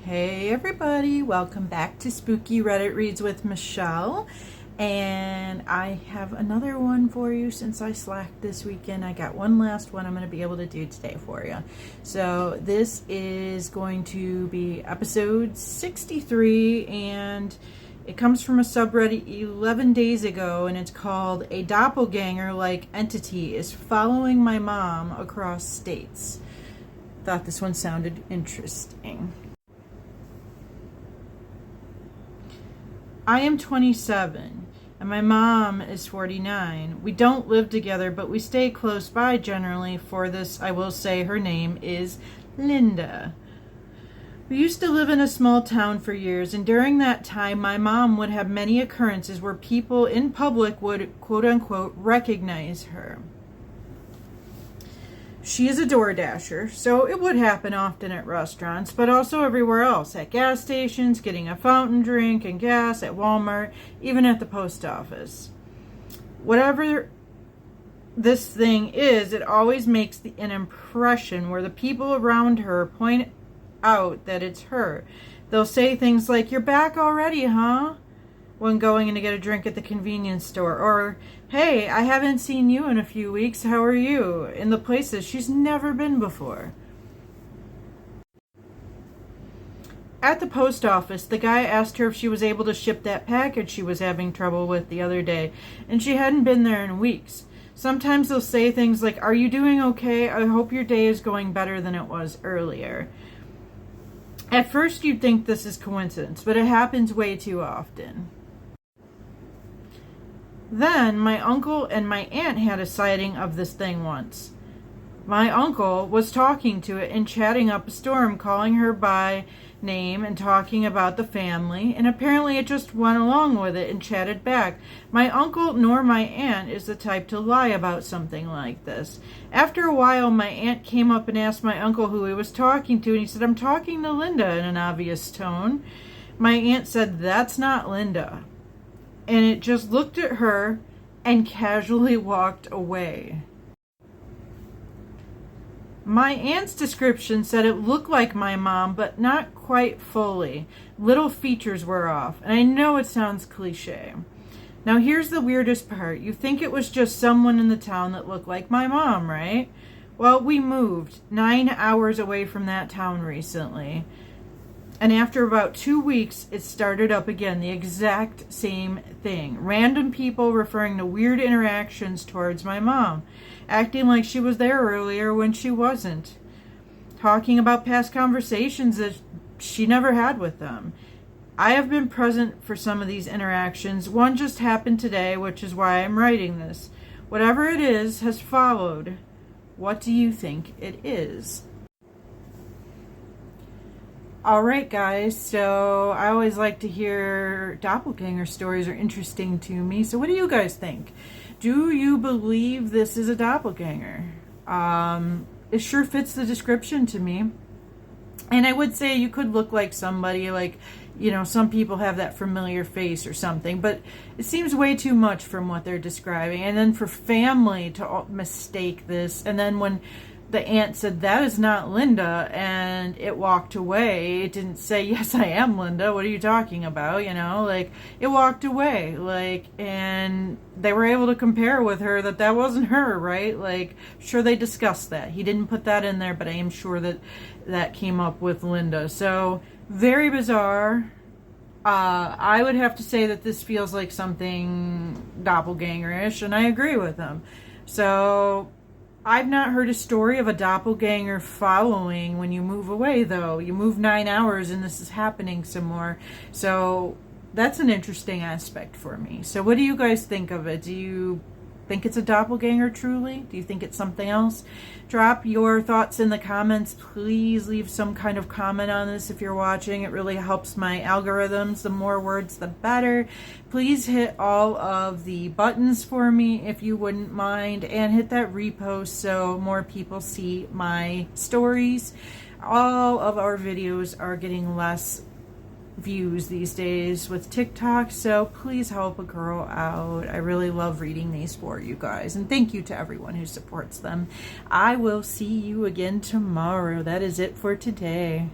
Hey everybody, welcome back to Spooky Reddit Reads with Michelle. And I have another one for you since I slacked this weekend. I got one last one I'm going to be able to do today for you. So this is going to be episode 63, and it comes from a subreddit 11 days ago, and it's called "A Doppelganger-like Entity is Following My Mom Across States." Thought this one sounded interesting. I am 27 and my mom is 49. We don't live together, but we stay close by generally. For this, I will say her name is Linda. We used to live in a small town for years, and during that time, my mom would have many occurrences where people in public would, quote-unquote, recognize her. She is a door dasher, so it would happen often at restaurants, but also everywhere else, at gas stations, getting a fountain drink and gas, at Walmart, even at the post office. Whatever this thing is, it always makes an impression where the people around her point out that it's her. They'll say things like, "You're back already, huh?" when going in to get a drink at the convenience store, or, "Hey, I haven't seen you in a few weeks, how are you?" in the places she's never been before. At the post office, the guy asked her if she was able to ship that package she was having trouble with the other day, and she hadn't been there in weeks. Sometimes they'll say things like, "Are you doing okay? I hope your day is going better than it was earlier." At first you'd think this is coincidence, but it happens way too often. Then, my uncle and my aunt had a sighting of this thing once. My uncle was talking to it and chatting up a storm, calling her by name and talking about the family, and apparently it just went along with it and chatted back. My uncle nor my aunt is the type to lie about something like this. After a while, my aunt came up and asked my uncle who he was talking to, and he said, "I'm talking to Linda," in an obvious tone. My aunt said, "That's not Linda." And it just looked at her and casually walked away. My aunt's description said it looked like my mom, but not quite fully. Little features were off, and I know it sounds cliche. Now here's the weirdest part. You think it was just someone in the town that looked like my mom, right? Well, we moved 9 hours away from that town recently. And after about 2 weeks, it started up again, the exact same thing. Random people referring to weird interactions towards my mom, acting like she was there earlier when she wasn't, talking about past conversations that she never had with them. I have been present for some of these interactions. One just happened today, which is why I'm writing this. Whatever it is has followed. What do you think it is? All right, guys, so I always like to hear doppelganger stories are interesting to me. So what do you guys think? Do you believe this is a doppelganger? It sure fits the description to me. And I would say you could look like somebody, like, you know, some people have that familiar face or something, but it seems way too much from what they're describing. And then for family to mistake this, and then when the aunt said, "That is not Linda," and it walked away. It didn't say, "Yes, I am Linda. What are you talking about?" You know, like, it walked away. Like, and they were able to compare with her that wasn't her, right? Like, sure, they discussed that. He didn't put that in there, but I am sure that came up with Linda. So, very bizarre. I would have to say that this feels like something doppelganger-ish, and I agree with him. So I've not heard a story of a doppelganger following when you move away, though. You move 9 hours and this is happening some more. So that's an interesting aspect for me. So what do you guys think of it? Do you think it's a doppelganger truly? Do you think it's something else? Drop your thoughts in the comments. Please leave some kind of comment on this if you're watching. It really helps my algorithms. The more words, the better. Please hit all of the buttons for me if you wouldn't mind, and hit that repost so more people see my stories. All of our videos are getting less views these days with TikTok, so please help a girl out. I really love reading these for you guys, and thank you to everyone who supports them. I will see you again tomorrow. That is it for today.